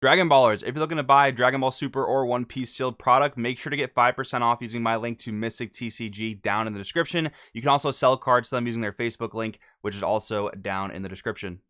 Dragon Ballers, if you're looking to buy Dragon Ball Super or One Piece sealed product, make sure to get 5% off using my link to Mystic TCG down in the description. You can also sell cards to them using their Facebook link, which is also down in the description.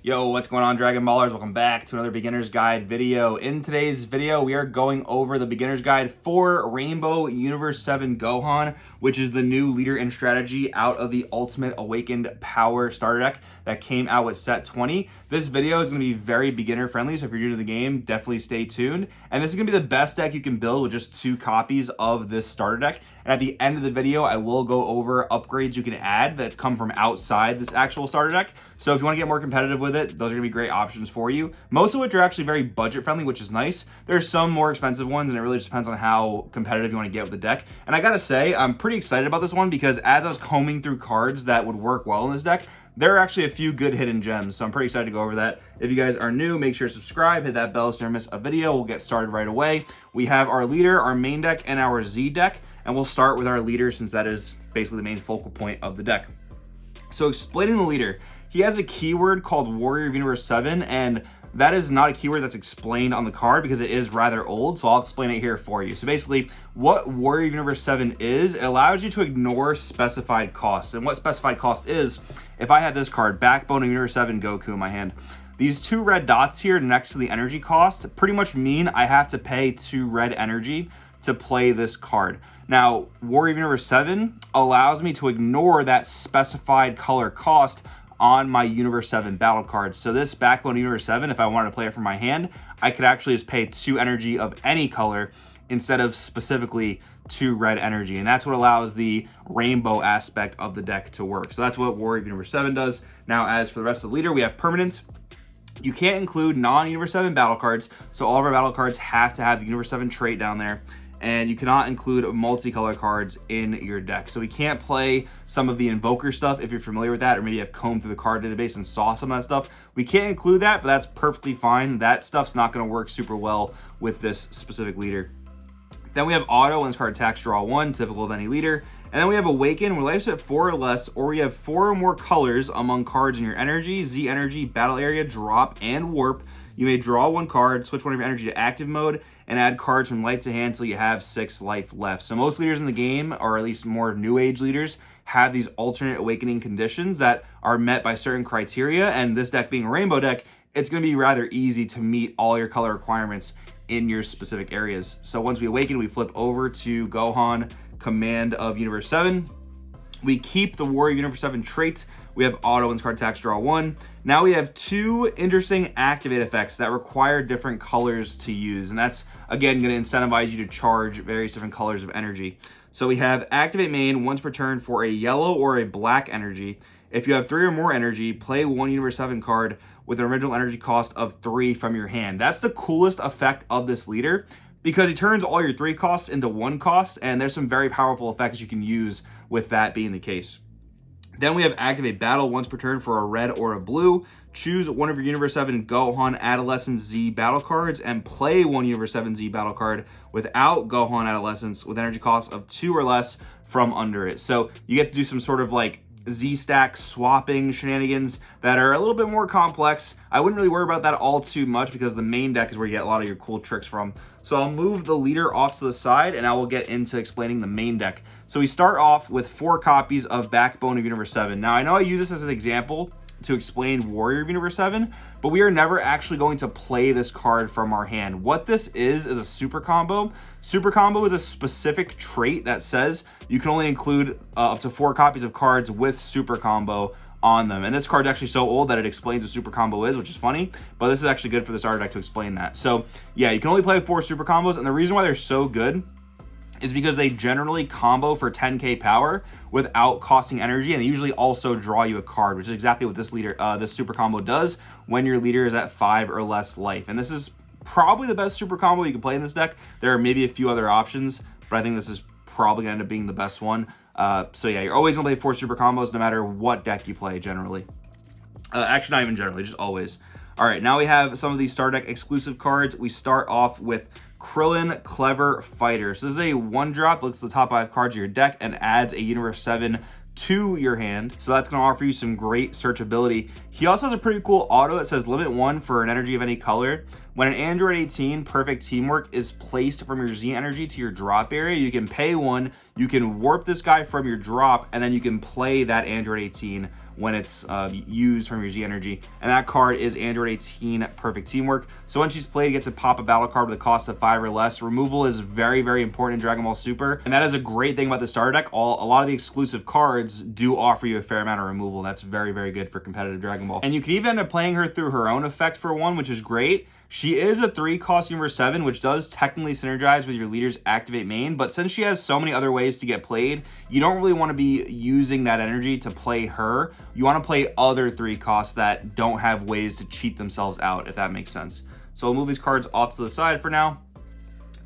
Yo, what's going on, Dragon Ballers? Welcome back to another beginner's guide video. In today's video, we are going over the beginner's guide for Rainbow Universe 7 Gohan, which is the new leader and strategy out of the Ultimate Awakened Power starter deck that came out with set 20. This video is going to be very beginner friendly, so if you're new to the game, definitely stay tuned. And this is going to be the best deck you can build with just 2 copies of this starter deck. And at the end of the video, I will go over upgrades you can add that come from outside this actual starter deck. So if you want to get more competitive with it, those are going to be great options for you. Most of which are actually very budget friendly, which is nice. There's some more expensive ones, and it really just depends on how competitive you want to get with the deck. And I gotta say, I'm pretty excited about this one because as I was combing through cards that would work well in this deck, there are actually a few good hidden gems, so I'm pretty excited to go over that. If you guys are new, make sure to subscribe, hit that bell so you don't miss a video. We'll get started right away. We have our leader, our main deck, and our Z deck, and we'll start with our leader since that is basically the main focal point of the deck. So explaining the leader, he has a keyword called Warrior of Universe 7, and that is not a keyword that's explained on the card because it is rather old, so I'll explain it here for you. So basically, what Warrior of Universe 7 is, it allows you to ignore specified costs. And what specified cost is, if I had this card, Backbone of Universe 7 Goku in my hand, these 2 red dots here next to the energy cost pretty much mean I have to pay 2 red energy to play this card. Now, Warrior of Universe 7 allows me to ignore that specified color cost on my Universe 7 battle cards. So this Backbone Universe 7, if I wanted to play it from my hand, I could actually just pay 2 energy of any color instead of specifically 2 red energy. And that's what allows the rainbow aspect of the deck to work. So that's what Warrior Universe 7 does. Now, as for the rest of the leader, we have permanents. You can't include non-Universe 7 battle cards, so all of our battle cards have to have the Universe 7 trait down there. And you cannot include multicolor cards in your deck. So we can't play some of the Invoker stuff if you're familiar with that, or maybe have combed through the card database and saw some of that stuff. We can't include that, but that's perfectly fine. That stuff's not going to work super well with this specific leader. Then we have Auto, when this card attacks, draw 1, typical of any leader. And then we have Awaken, where life's at 4 or less, or we have 4 or more colors among cards in your energy, Z energy, battle area, drop, and warp. You may draw 1 card, switch one of your energy to active mode, and add cards from light to hand until you have 6 life left. So most leaders in the game, or at least more new age leaders, have these alternate awakening conditions that are met by certain criteria, and this deck being a rainbow deck, it's going to be rather easy to meet all your color requirements in your specific areas. So once we awaken, we flip over to Gohan, Command of Universe 7. We keep the Warrior Universe 7 trait. We have Auto, when this card attacks, draw 1. Now we have 2 interesting activate effects that require different colors to use. And that's, again, going to incentivize you to charge various different colors of energy. So we have Activate Main once per turn for a yellow or a black energy. If you have 3 or more energy, play 1 Universe 7 card with an original energy cost of 3 from your hand. That's the coolest effect of this leader, because he turns all your 3 costs into 1 cost, and there's some very powerful effects you can use with that being the case. Then we have Activate Battle once per turn for a red or a blue. Choose one of your Universe 7 Gohan Adolescence Z battle cards and play 1 Universe 7 Z battle card without Gohan Adolescence with energy costs of 2 or less from under it. So you get to do some sort of like Z-stack swapping shenanigans that are a little bit more complex. I wouldn't really worry about that all too much because the main deck is where you get a lot of your cool tricks from. So I'll move the leader off to the side and I will get into explaining the main deck. So we start off with 4 copies of Backbone of Universe 7. Now I know I use this as an example to explain Warrior of Universe 7, but we are never actually going to play this card from our hand. What this is a super combo. Super combo is a specific trait that says you can only include up to 4 copies of cards with super combo on them. And this card's actually so old that it explains what super combo is, which is funny, but this is actually good for the starter deck to explain that. So yeah, you can only play 4 super combos, and the reason why they're so good is because they generally combo for 10k power without costing energy, and they usually also draw you a card, which is exactly what this leader, this super combo does when your leader is at 5 or less life. And this is probably the best super combo you can play in this deck. There are maybe a few other options, but I think this is probably going to end up being the best one. So yeah, you're always going to play 4 super combos no matter what deck you play generally. Actually, not even generally, just always. All right, now we have some of these Star Deck exclusive cards. We start off with Krillin Clever Fighter. So this is a 1-drop, looks at the top 5 cards of your deck and adds a Universe 7 to your hand, so that's going to offer you some great searchability. He also has a pretty cool auto that says limit 1 for an energy of any color. When an Android 18 Perfect Teamwork is placed from your Z energy to your drop area, you can pay 1, you can warp this guy from your drop, and then you can play that Android 18 when it's used from your Z energy. And that card is Android 18 Perfect Teamwork. So when she's played, you get to pop a battle card with a cost of 5 or less. Removal is very, very important in Dragon Ball Super, and that is a great thing about the starter deck. A lot of the exclusive cards do offer you a fair amount of removal, and that's very, very good for competitive Dragon Ball. And you can even end up playing her through her own effect for 1, which is great. She is a 3-cost Universe 7, which does technically synergize with your leader's Activate main, but since she has so many other ways to get played, you don't really want to be using that energy to play her. You want to play other 3 costs that don't have ways to cheat themselves out, if that makes sense. So we'll move these cards off to the side for now.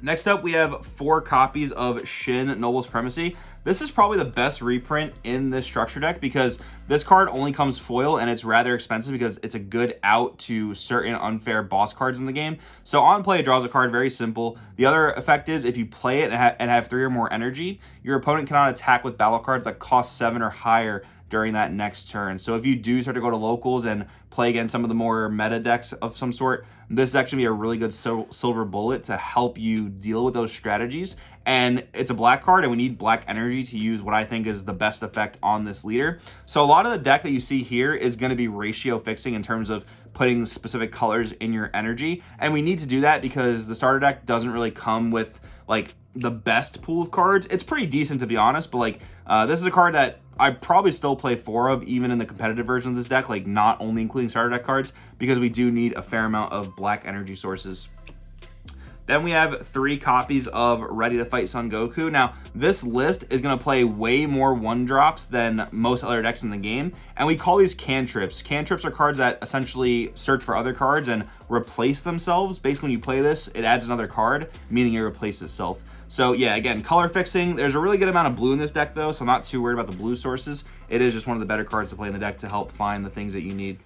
Next up, we have 4 copies of Shin Noble Supremacy. This is probably the best reprint in this structure deck because this card only comes foil and it's rather expensive because it's a good out to certain unfair boss cards in the game. So on play, it draws a card, very simple. The other effect is if you play it and have 3 or more energy, your opponent cannot attack with battle cards that cost 7 or higher during that next turn. So if you do start to go to locals and play against some of the more meta decks of some sort, this is actually a really good silver bullet to help you deal with those strategies. And it's a black card, and we need black energy to use what I think is the best effect on this leader. So a lot of the deck that you see here is going to be ratio fixing in terms of putting specific colors in your energy. And we need to do that because the starter deck doesn't really come with like the best pool of cards. It's pretty decent, to be honest, but like this is a card that I probably still play 4 of, even in the competitive version of this deck, like not only including starter deck cards, because we do need a fair amount of black energy sources. Then we have 3 copies of Ready to Fight Son Goku. Now, this list is going to play way more 1-drops than most other decks in the game, and we call these cantrips. Cantrips are cards that essentially search for other cards and replace themselves. Basically, when you play this, it adds another card, meaning it replaces itself. So yeah, again, color fixing. There's a really good amount of blue in this deck, though, so I'm not too worried about the blue sources. It is just one of the better cards to play in the deck to help find the things that you need.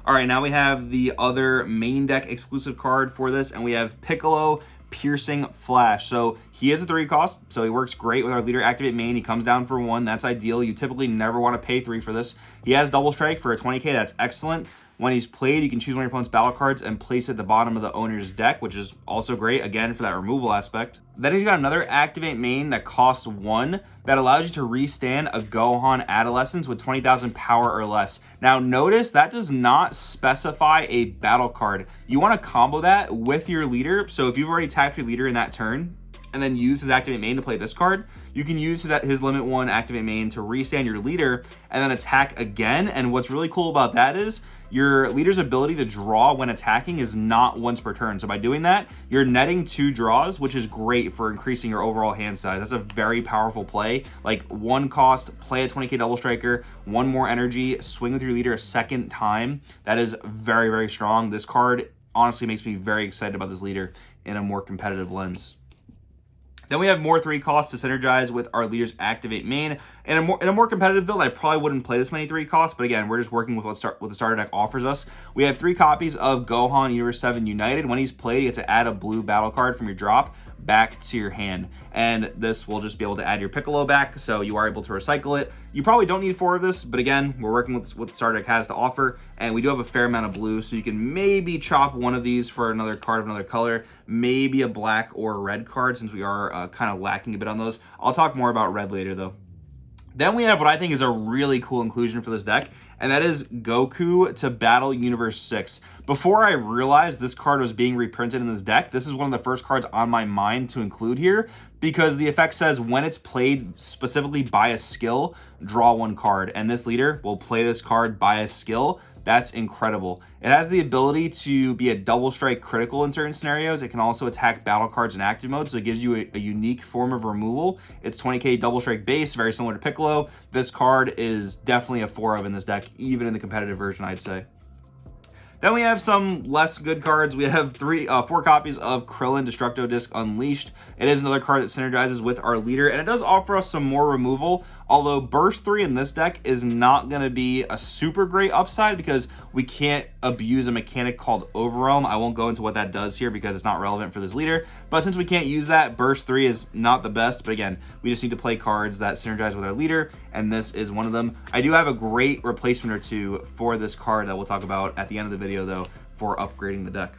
All right, now we have the other main deck exclusive card for this, and we have Piccolo Piercing Flash. So he is a 3-cost, so he works great with our leader Activate main. He comes down for 1. That's ideal. You typically never want to pay 3 for this. He has Double Strike for a 20k. That's excellent. When he's played, you can choose one of your opponent's battle cards and place it at the bottom of the owner's deck, which is also great, again, for that removal aspect. Then he's got another Activate main that costs 1 that allows you to restand a Gohan Adolescence with 20,000 power or less. Now, notice that does not specify a battle card. You want to combo that with your leader. So if you've already tapped your leader in that turn, and then use his Activate main to play this card, you can use his Limit 1 Activate main to restand your leader and then attack again. And what's really cool about that is your leader's ability to draw when attacking is not once per turn. So by doing that, you're netting 2 draws, which is great for increasing your overall hand size. That's a very powerful play. Like 1 cost, play a 20k Double Striker, 1 more energy, swing with your leader a second time. That is very, very strong. This card honestly makes me very excited about this leader in a more competitive lens. Then we have more 3 costs to synergize with our leader's Activate main. In a more competitive build, I probably wouldn't play this many 3 costs, but again, we're just working with what the starter deck offers us. We have 3 copies of Gohan Universe 7 United. When he's played, you get to add a blue battle card from your drop back to your hand, and this will just be able to add your Piccolo back, so you are able to recycle it. You probably don't need 4 of this, but again, we're working with what the starter deck has to offer, and we do have a fair amount of blue, so you can maybe chop one of these for another card of another color, maybe a black or red card, since we are kind of lacking a bit on those. I'll talk more about red later, though. Then we have what I think is a really cool inclusion for this deck, and that is Goku to Battle Universe 6. Before I realized this card was being reprinted in this deck, this is one of the first cards on my mind to include here, because the effect says when it's played specifically by a skill, draw 1 card, and this leader will play this card by a skill. That's incredible. It has the ability to be a double strike critical in certain scenarios. It can also attack battle cards in active mode, so it gives you a unique form of removal. It's 20k double strike base, very similar to Piccolo. This card is definitely a 4 of in this deck, even in the competitive version, I'd say. Then we have some less good cards. We have 4 copies of Krillin Destructo Disc Unleashed. It is another card that synergizes with our leader, and it does offer us some more removal. Although Burst 3 in this deck is not going to be a super great upside because we can't abuse a mechanic called Overwhelm. I won't go into what that does here because it's not relevant for this leader. But since we can't use that, Burst 3 is not the best. But again, we just need to play cards that synergize with our leader, and this is one of them. I do have a great replacement or two for this card that we'll talk about at the end of the video, though, for upgrading the deck.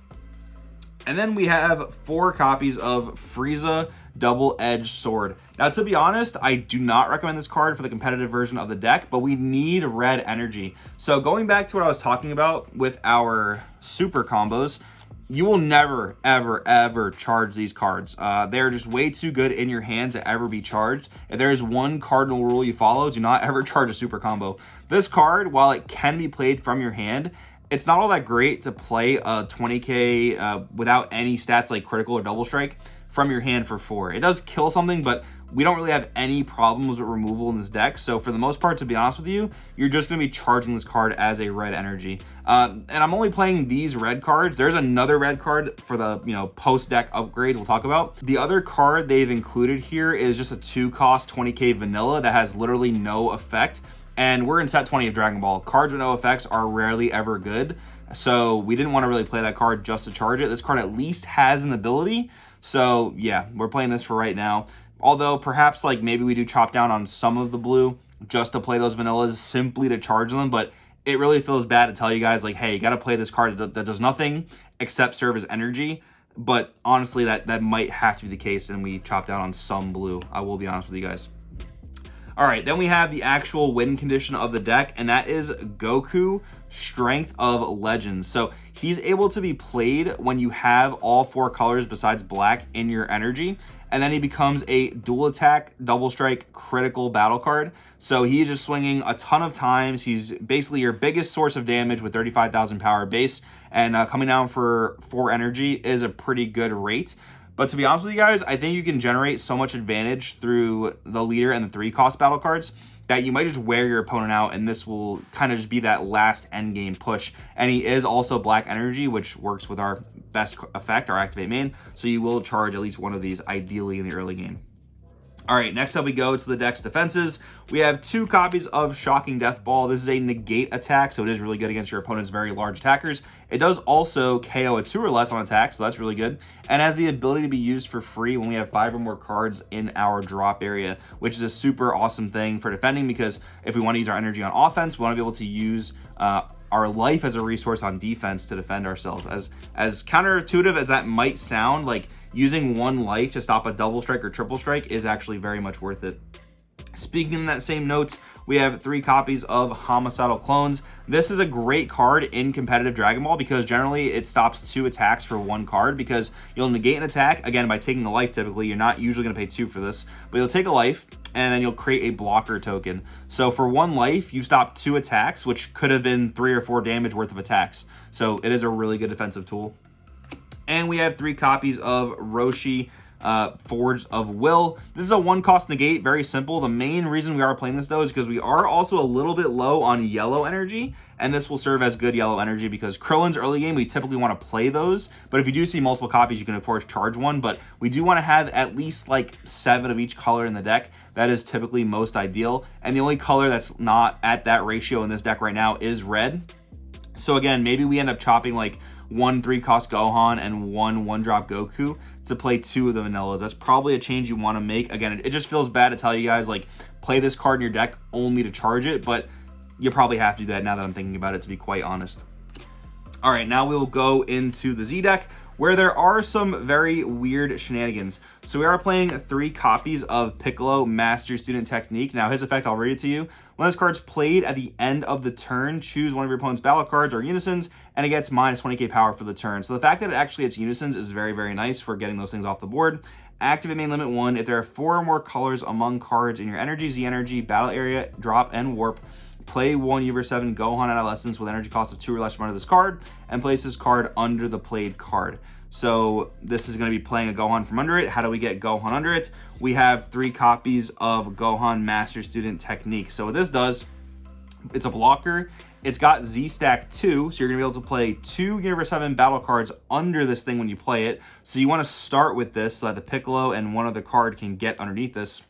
And then we have 4 copies of Frieza Double-Edged Sword. Now, to be honest, I do not recommend this card for the competitive version of the deck, but we need red energy. So going back to what I was talking about with our super combos, you will never, ever, ever charge these cards. They're just way too good in your hand to ever be charged. If there is one cardinal rule you follow, do not ever charge a super combo. This card, while it can be played from your hand, it's not all that great to play a 20k without any stats like critical or double strike from your hand for 4. It does kill something, but we don't really have any problems with removal in this deck. So for the most part, to be honest with you, you're just going to be charging this card as a red energy. And I'm only playing these red cards. There's another red card for the post-deck upgrades we'll talk about. The other card they've included here is just a 2-cost 20k vanilla that has literally no effect. And we're in set 20 of Dragon Ball. Cards with no effects are rarely ever good. So we didn't want to really play that card just to charge it. This card at least has an ability. So yeah, we're playing this for right now. Although perhaps like maybe we do chop down on some of the blue just to play those vanillas simply to charge them. But it really feels bad to tell you guys like, hey, you got to play this card that does nothing except serve as energy. But honestly, that might have to be the case, and we chop down on some blue. I will be honest with you guys. All right, then we have the actual win condition of the deck, and that is Goku, Strength of Legends. So he's able to be played when you have all 4 colors besides black in your energy, and then he becomes a dual attack, double strike, critical battle card. So he is just swinging a ton of times. He's basically your biggest source of damage with 35,000 power base, and coming down for 4 energy is a pretty good rate. But to be honest with you guys, I think you can generate so much advantage through the leader and the 3-cost battle cards that you might just wear your opponent out, and this will kind of just be that last end game push. And he is also black energy, which works with our best effect, our activate main, so you will charge at least one of these ideally in the early game. All right, next up we go to the deck's defenses. We have 2 copies of Shocking Death Ball. This is a negate attack, so it is really good against your opponent's very large attackers. It does also KO a 2 or less on attack, so that's really good. And has the ability to be used for free when we have 5 or more cards in our drop area, which is a super awesome thing for defending, because if we want to use our energy on offense, we want to be able to use our life as a resource on defense to defend ourselves. As counterintuitive as that might sound, like using 1 life to stop a double strike or triple strike is actually very much worth it. Speaking in that same note, we have 3 copies of Homicidal Clones. This is a great card in competitive Dragon Ball because generally it stops 2 attacks for 1 card, because you'll negate an attack, again, by taking a life typically. You're not usually going to pay 2 for this, but you'll take a life, and then you'll create a blocker token. So for 1 life, you stop 2 attacks, which could have been 3 or 4 damage worth of attacks. So it is a really good defensive tool. And we have 3 copies of Roshi, Forge of Will. This is a 1-cost negate, very simple. The main reason we are playing this though is because we are also a little bit low on yellow energy, and this will serve as good yellow energy because Krillin's early game, we typically want to play those, but if you do see multiple copies, you can of course charge 1, but we do want to have at least like 7 of each color in the deck. That is typically most ideal, and the only color that's not at that ratio in this deck right now is red. So again, maybe we end up chopping like 1 3-cost Gohan and 1 1-drop Goku to play 2 of the vanillas. That's probably a change you want to make. Again, it just feels bad to tell you guys, like, play this card in your deck only to charge it, but you probably have to do that now that I'm thinking about it, to be quite honest. All right, now we will go into the Z deck, where there are some very weird shenanigans. So we are playing 3 copies of Piccolo Master Student Technique. Now his effect, I'll read it to you. When this card's played at the end of the turn, choose one of your opponent's battle cards or unisons, and it gets minus 20k power for the turn. So the fact that it actually gets unisons is very, very nice for getting those things off the board. Activate main limit 1. If there are 4 or more colors among cards in your energy, Z energy, battle area, drop, and warp, play 1 Universe 7 Gohan Adolescence with energy cost of 2 or less from under this card, and place this card under the played card. So this is going to be playing a Gohan from under it. How do we get Gohan under it? We have 3 copies of Gohan Master Student Technique. So what this does, it's a blocker. It's got Z stack 2, so you're going to be able to play 2 Universe 7 battle cards under this thing when you play it. So you want to start with this so that the Piccolo and one other card can get underneath this.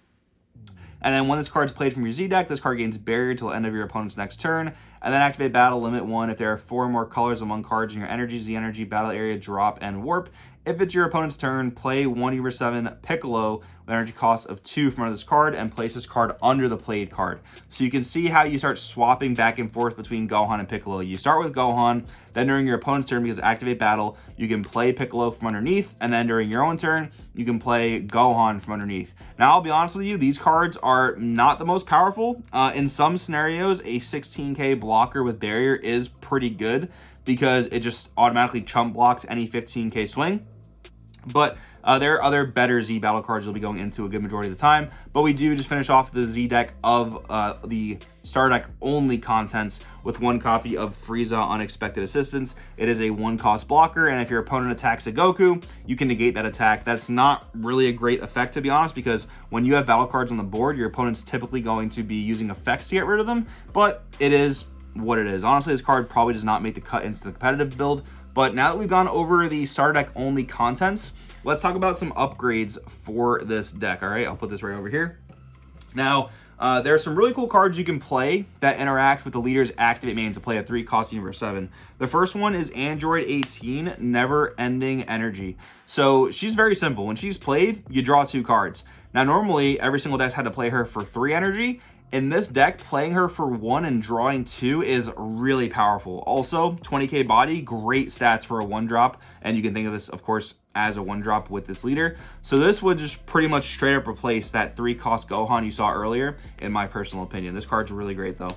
And then when this card's played from your Z deck, this card gains barrier till the end of your opponent's next turn. And then activate battle, limit 1. If there are 4 or more colors among cards in your energy, Z energy, battle area, drop, and warp. If it's your opponent's turn, play 1 Universe 7 Piccolo with an energy cost of 2 from under this card and place this card under the played card. So you can see how you start swapping back and forth between Gohan and Piccolo. You start with Gohan, then during your opponent's turn, because activate battle, you can play Piccolo from underneath, and then during your own turn, you can play Gohan from underneath. Now, I'll be honest with you, these cards are not the most powerful. In some scenarios, a 16k blocker with barrier is pretty good because it just automatically chump blocks any 15k swing. But there are other better Z battle cards you'll be going into a good majority of the time. But we do just finish off the Z deck of the starter deck only contents with 1 copy of Frieza Unexpected Assistance. It is a 1-cost blocker, and if your opponent attacks a Goku, you can negate that attack. That's not really a great effect, to be honest, because when you have battle cards on the board, your opponent's typically going to be using effects to get rid of them, but it is what it is. Honestly, this card probably does not make the cut into the competitive build. But now that we've gone over the starter deck only contents, let's talk about some upgrades for this deck. All right, I'll put this right over here. Now, there are some really cool cards you can play that interact with the leader's activate main to play a 3-cost Universe 7. The first one is Android 18, Never Ending Energy. So she's very simple. When she's played, you draw 2 cards. Now, normally, every single deck had to play her for 3 energy. In this deck, playing her for 1 and drawing 2 is really powerful. Also, 20k body, great stats for a 1-drop, and you can think of this, of course, as a 1-drop with this leader. So this would just pretty much straight up replace that 3-cost Gohan you saw earlier, in my personal opinion. This card's really great, though.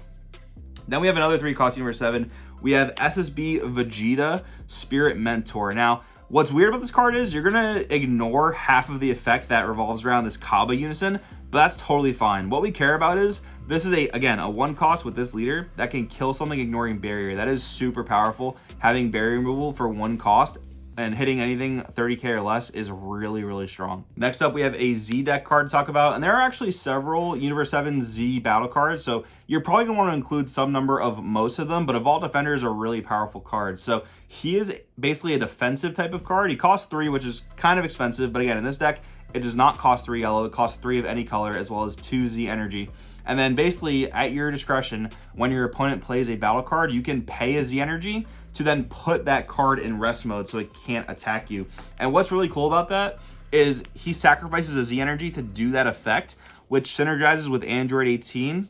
Then we have another 3-cost Universe 7. We have SSB Vegeta, Spirit Mentor. Now, what's weird about this card is you're going to ignore half of the effect that revolves around this Kaba unison, but that's totally fine. What we care about is this is, again, a 1-cost with this leader that can kill something ignoring barrier. That is super powerful. Having barrier removal for 1 cost and hitting anything 30k or less is really, really strong. Next up, we have a Z deck card to talk about, and there are actually several Universe 7 Z battle cards, so you're probably going to want to include some number of most of them, but Evolved Defender is a really powerful card. So he is basically a defensive type of card. He costs 3, which is kind of expensive, but again, in this deck, it does not cost 3 yellow, it costs 3 of any color, as well as 2 Z energy. And then basically, at your discretion, when your opponent plays a battle card, you can pay a Z energy to then put that card in rest mode so it can't attack you. And what's really cool about that is he sacrifices a Z energy to do that effect, which synergizes with Android 18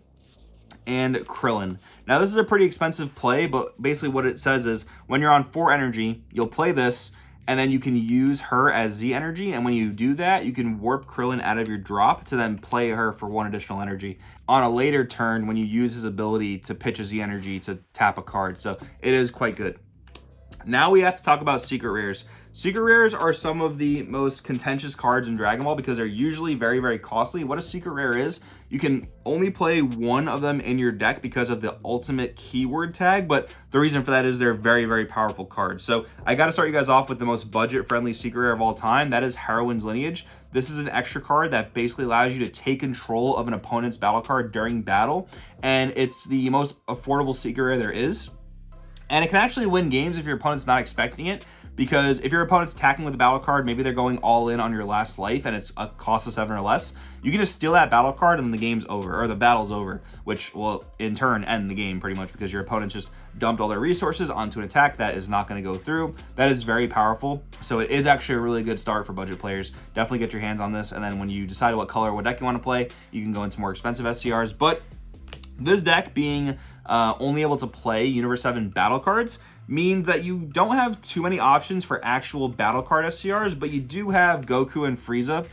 and Krillin. Now, this is a pretty expensive play, but basically what it says is when you're on 4 energy, you'll play this, and then you can use her as Z energy, and when you do that, you can warp Krillin out of your drop to then play her for 1 additional energy on a later turn when you use his ability to pitch a Z energy to tap a card. So it is quite good. Now we have to talk about secret rares. Secret rares are some of the most contentious cards in Dragon Ball because they're usually very, very costly. What a secret rare is, you can only play 1 of them in your deck because of the ultimate keyword tag, but the reason for that is they're very, very powerful cards. So I got to start you guys off with the most budget-friendly secret rare of all time. That is Heroine's Lineage. This is an extra card that basically allows you to take control of an opponent's battle card during battle, and it's the most affordable secret rare there is. And it can actually win games if your opponent's not expecting it, because if your opponent's attacking with a battle card, maybe they're going all in on your last life and it's a cost of 7 or less, you can just steal that battle card and the game's over, or the battle's over, which will in turn end the game pretty much because your opponent just dumped all their resources onto an attack that is not going to go through. That is very powerful. So it is actually a really good start for budget players. Definitely get your hands on this, and then when you decide what color or what deck you want to play, you can go into more expensive SCRs. But this deck being only able to play Universe 7 battle cards means that you don't have too many options for actual battle card SCRs, but you do have Goku and Frieza,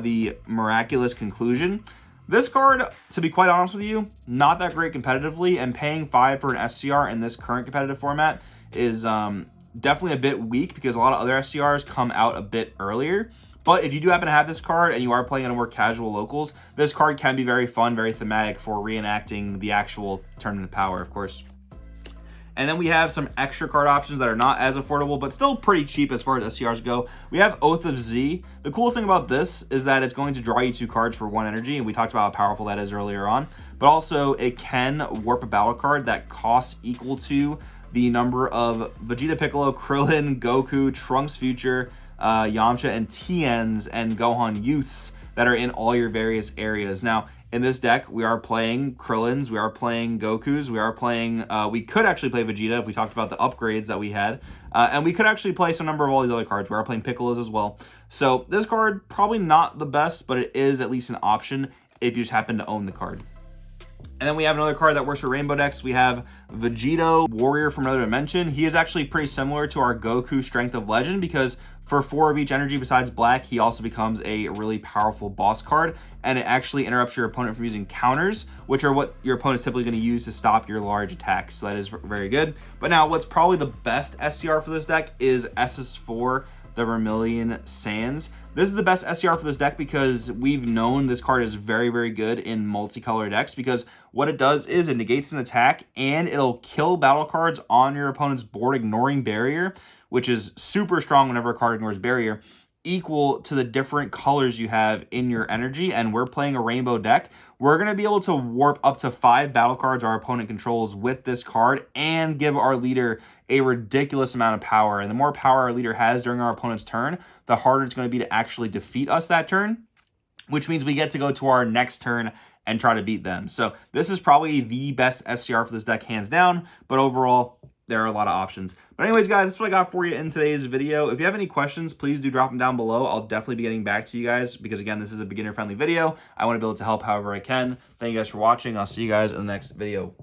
the Miraculous Conclusion. This card, to be quite honest with you, not that great competitively, and paying 5 for an SCR in this current competitive format is definitely a bit weak because a lot of other SCRs come out a bit earlier. But if you do happen to have this card and you are playing on a more casual locals, this card can be very fun, very thematic for reenacting the actual Tournament of Power, of course. And then we have some extra card options that are not as affordable, but still pretty cheap as far as SCRs go. We have Oath of Z. The coolest thing about this is that it's going to draw you 2 cards for 1 energy, and we talked about how powerful that is earlier on. But also, it can warp a battle card that costs equal to the number of Vegeta, Piccolo, Krillin, Goku, Trunks Future, Yamcha, and Tiens, and Gohan youths that are in all your various areas. Now, in this deck, we are playing Krillins, we are playing Gokus, we are playing, we could actually play Vegeta if we talked about the upgrades that we had, and we could actually play some number of all these other cards. We are playing Piccolos as well. So this card, probably not the best, but it is at least an option if you just happen to own the card. And then we have another card that works for rainbow decks. We have Vegito, Warrior from Another Dimension. He is actually pretty similar to our Goku Strength of Legend because for 4 of each energy besides black, he also becomes a really powerful boss card, and it actually interrupts your opponent from using counters, which are what your opponent's typically going to use to stop your large attacks. So that is very good. But now what's probably the best SCR for this deck is SS4, the Vermilion Sands. This is the best SCR for this deck because we've known this card is very, very good in multicolor decks, because what it does is it negates an attack and it'll kill battle cards on your opponent's board ignoring barrier, which is super strong whenever a card ignores barrier, equal to the different colors you have in your energy. And we're playing a rainbow deck. We're going to be able to warp up to 5 battle cards our opponent controls with this card and give our leader a ridiculous amount of power. And the more power our leader has during our opponent's turn, the harder it's going to be to actually defeat us that turn, which means we get to go to our next turn and try to beat them. So this is probably the best SCR for this deck, hands down, but overall, there are a lot of options. But anyways, guys, that's what I got for you in today's video. If you have any questions, please do drop them down below. I'll definitely be getting back to you guys because, again, this is a beginner-friendly video. I want to be able to help however I can. Thank you guys for watching. I'll see you guys in the next video.